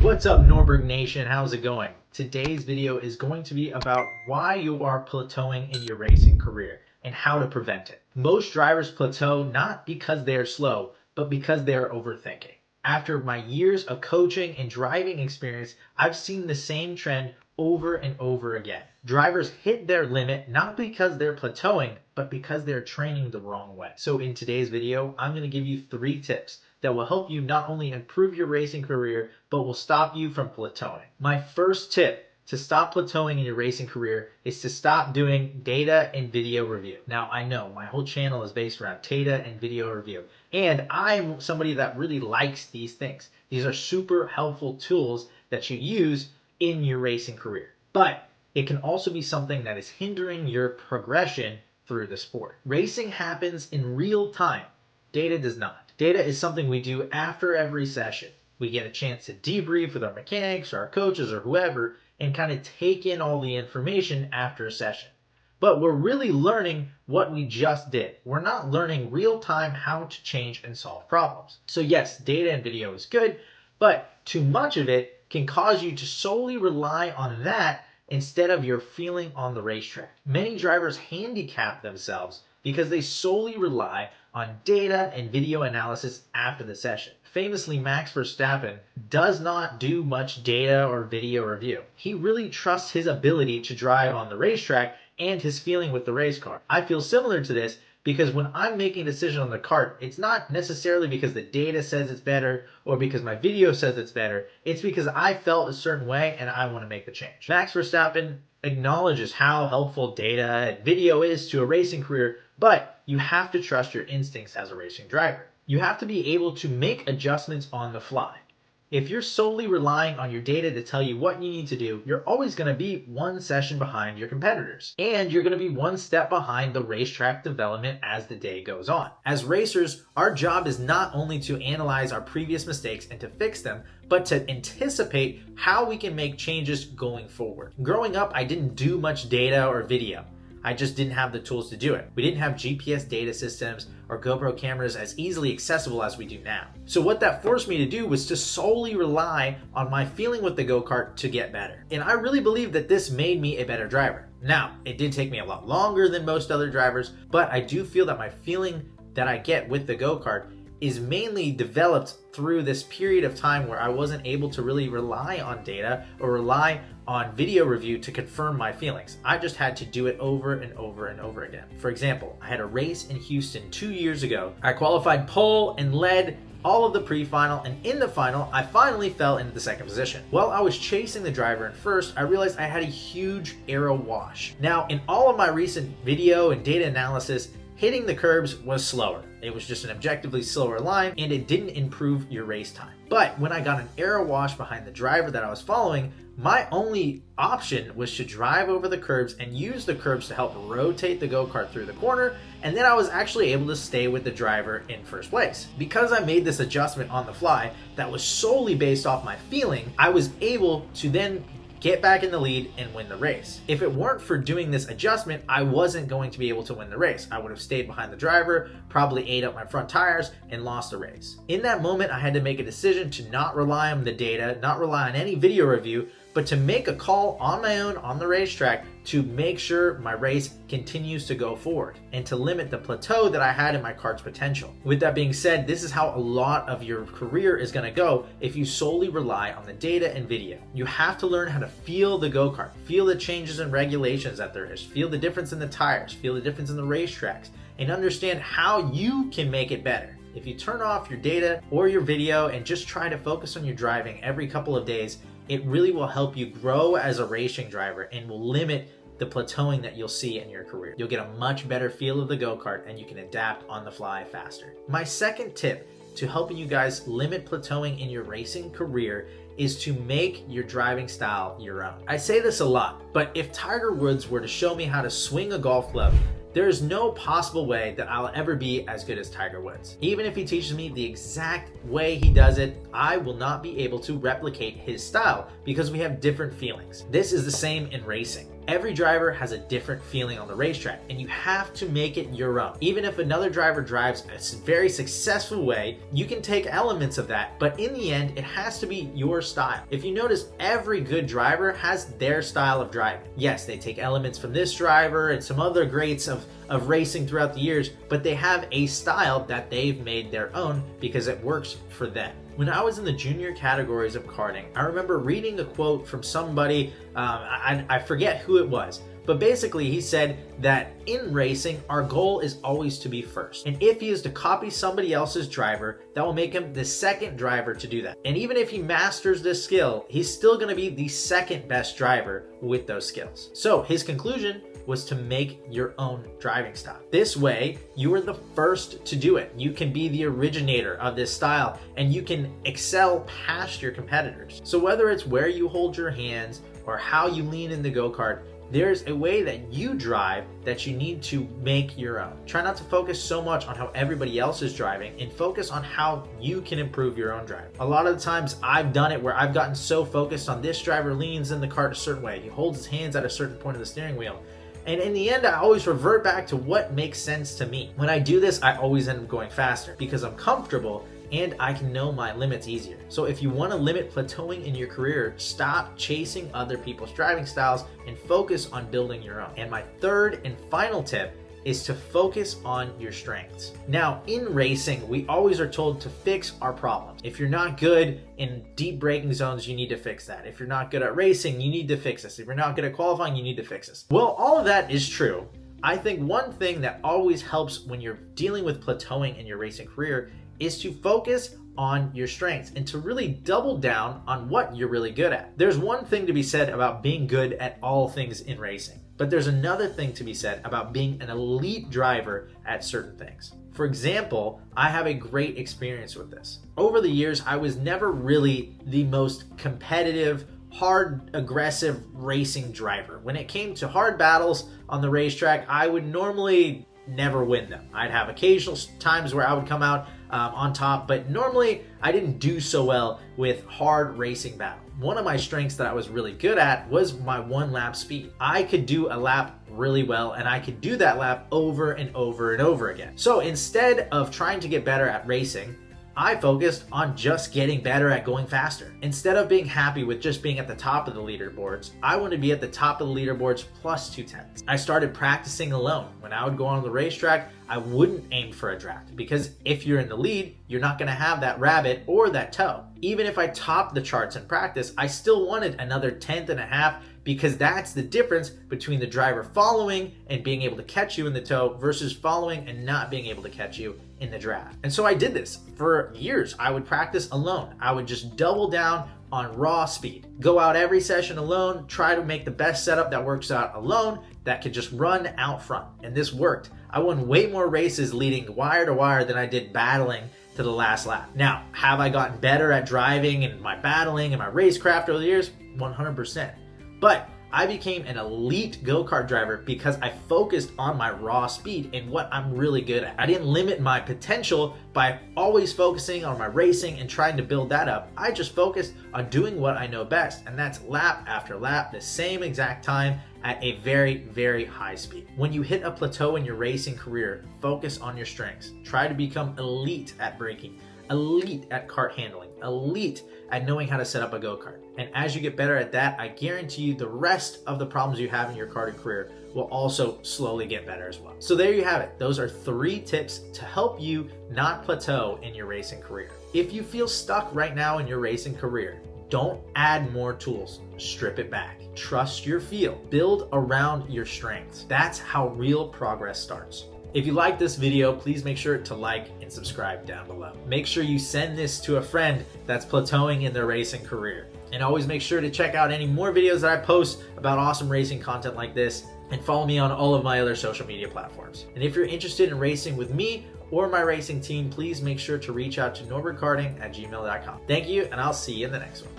What's up, Norberg Nation? How's it going? Today's video is going to be about why you are plateauing in your racing career and how to prevent it. Most drivers plateau not because they are slow, but because they are overthinking. After my years of coaching and driving experience, I've seen the same trend over and over again. Drivers hit their limit not because they're plateauing, but because they're training the wrong way. So in today's video, I'm going to give you 3 tips that will help you not only improve your racing career, but will stop you from plateauing. My first tip to stop plateauing in your racing career is to stop doing data and video review. Now, I know my whole channel is based around data and video review, and I'm somebody that really likes these things. These are super helpful tools that you use in your racing career, but it can also be something that is hindering your progression through the sport. Racing happens in real time. Data does not. Data is something we do after every session. We get a chance to debrief with our mechanics or our coaches or whoever and kind of take in all the information after a session. But we're really learning what we just did. We're not learning real time how to change and solve problems. So yes, data and video is good, but too much of it can cause you to solely rely on that instead of your feeling on the racetrack. Many drivers handicap themselves because they solely rely on data and video analysis after the session. Famously, Max Verstappen does not do much data or video review. He really trusts his ability to drive on the racetrack and his feeling with the race car. I feel similar to this because when I'm making a decision on the kart, it's not necessarily because the data says it's better or because my video says it's better. It's because I felt a certain way and I want to make the change. Max Verstappen acknowledges how helpful data and video is to a racing career, but you have to trust your instincts as a racing driver. You have to be able to make adjustments on the fly. If you're solely relying on your data to tell you what you need to do, you're always going to be one session behind your competitors. And you're going to be one step behind the racetrack development as the day goes on. As racers, our job is not only to analyze our previous mistakes and to fix them, but to anticipate how we can make changes going forward. Growing up, I didn't do much data or video. I just didn't have the tools to do it. We didn't have GPS data systems or GoPro cameras as easily accessible as we do now. So what that forced me to do was to solely rely on my feeling with the go-kart to get better. And I really believe that this made me a better driver. Now, it did take me a lot longer than most other drivers, but I do feel that my feeling that I get with the go-kart is mainly developed through this period of time where I wasn't able to really rely on data or rely on video review to confirm my feelings. I just had to do it over and over and over again. For example, I had a race in Houston 2 years ago. I qualified pole and led all of the pre-final, and in the final, I finally fell into the 2nd position. While I was chasing the driver in first, I realized I had a huge aero wash. Now, in all of my recent video and data analysis, hitting the curbs was slower. It was just an objectively slower line and it didn't improve your race time. But when I got an aero wash behind the driver that I was following, my only option was to drive over the curbs and use the curbs to help rotate the go-kart through the corner, and then I was actually able to stay with the driver in first place. Because I made this adjustment on the fly that was solely based off my feeling, I was able to then get back in the lead and win the race. If it weren't for doing this adjustment, I wasn't going to be able to win the race. I would have stayed behind the driver, probably ate up my front tires, and lost the race. In that moment, I had to make a decision to not rely on the data, not rely on any video review, but to make a call on my own on the racetrack to make sure my race continues to go forward and to limit the plateau that I had in my kart's potential. With that being said, this is how a lot of your career is going to go if you solely rely on the data and video. You have to learn how to feel the go-kart, feel the changes and regulations that there is, feel the difference in the tires, feel the difference in the racetracks, and understand how you can make it better. If you turn off your data or your video and just try to focus on your driving every couple of days, it really will help you grow as a racing driver and will limit the plateauing that you'll see in your career. You'll get a much better feel of the go-kart and you can adapt on the fly faster. My second tip to helping you guys limit plateauing in your racing career is to make your driving style your own. I say this a lot, but if Tiger Woods were to show me how to swing a golf club, there is no possible way that I'll ever be as good as Tiger Woods. Even if he teaches me the exact way he does it, I will not be able to replicate his style because we have different feelings. This is the same in racing. Every driver has a different feeling on the racetrack, and you have to make it your own. Even if another driver drives a very successful way, you can take elements of that, but in the end, it has to be your style. If you notice, every good driver has their style of driving. Yes, they take elements from this driver and some other greats of racing throughout the years, but they have a style that they've made their own because it works for them. When I was in the junior categories of karting, I remember reading a quote from somebody, I forget who it was, but basically he said that in racing, our goal is always to be first. And if he is to copy somebody else's driver, that will make him the second driver to do that. And even if he masters this skill, he's still gonna be the second best driver with those skills. So his conclusion was to make your own driving style. This way, you are the first to do it. You can be the originator of this style and you can excel past your competitors. So whether it's where you hold your hands or how you lean in the go-kart, there's a way that you drive that you need to make your own. Try not to focus so much on how everybody else is driving and focus on how you can improve your own driving. A lot of the times I've done it where I've gotten so focused on this driver leans in the kart a certain way. He holds his hands at a certain point of the steering wheel. And in the end, I always revert back to what makes sense to me. When I do this, I always end up going faster because I'm comfortable and I can know my limits easier. So if you want to limit plateauing in your career, stop chasing other people's driving styles and focus on building your own. And my third and final tip is to focus on your strengths. Now, in racing, we always are told to fix our problems. If you're not good in deep braking zones, you need to fix that. If you're not good at racing, you need to fix this. If you're not good at qualifying, you need to fix this. Well, all of that is true. I think one thing that always helps when you're dealing with plateauing in your racing career is to focus on your strengths and to really double down on what you're really good at. There's one thing to be said about being good at all things in racing, but there's another thing to be said about being an elite driver at certain things. For example, I have a great experience with this. Over the years, I was never really the most competitive, hard, aggressive racing driver. When it came to hard battles on the racetrack, I would normally never win them. I'd have occasional times where I would come out on top, but normally I didn't do so well with hard racing battle. One of my strengths that I was really good at was my one lap speed. I could do a lap really well and I could do that lap over and over and over again. So instead of trying to get better at racing, I focused on just getting better at going faster. Instead of being happy with just being at the top of the leaderboards, I wanted to be at the top of the leaderboards plus 2/10. I started practicing alone. When I would go on the racetrack, I wouldn't aim for a draft because if you're in the lead, you're not going to have that rabbit or that toe. Even if I topped the charts in practice, I still wanted another 1/10 and a half because that's the difference between the driver following and being able to catch you in the toe versus following and not being able to catch you in the draft. And so I did this for years. I would practice alone. I would just double down on raw speed. Go out every session alone, try to make the best setup that works out alone that could just run out front. And this worked. I won way more races leading wire to wire than I did battling to the last lap. Now, have I gotten better at driving and my battling and my racecraft over the years? 100%. But I became an elite go-kart driver because I focused on my raw speed and what I'm really good at. I didn't limit my potential by always focusing on my racing and trying to build that up. I just focused on doing what I know best, and that's lap after lap, the same exact time at a very, very high speed. When you hit a plateau in your racing career, focus on your strengths. Try to become elite at braking, elite at kart handling, elite at knowing how to set up a go-kart. And as you get better at that, I guarantee you the rest of the problems you have in your karting career will also slowly get better as well. So there you have it. Those are 3 tips to help you not plateau in your racing career. If you feel stuck right now in your racing career, don't add more tools. Strip it back. Trust your feel. Build around your strengths. That's how real progress starts. If you like this video, please make sure to like and subscribe down below. Make sure you send this to a friend that's plateauing in their racing career. And always make sure to check out any more videos that I post about awesome racing content like this, and follow me on all of my other social media platforms. And if you're interested in racing with me or my racing team, please make sure to reach out to NorbergKarting@gmail.com. Thank you, and I'll see you in the next one.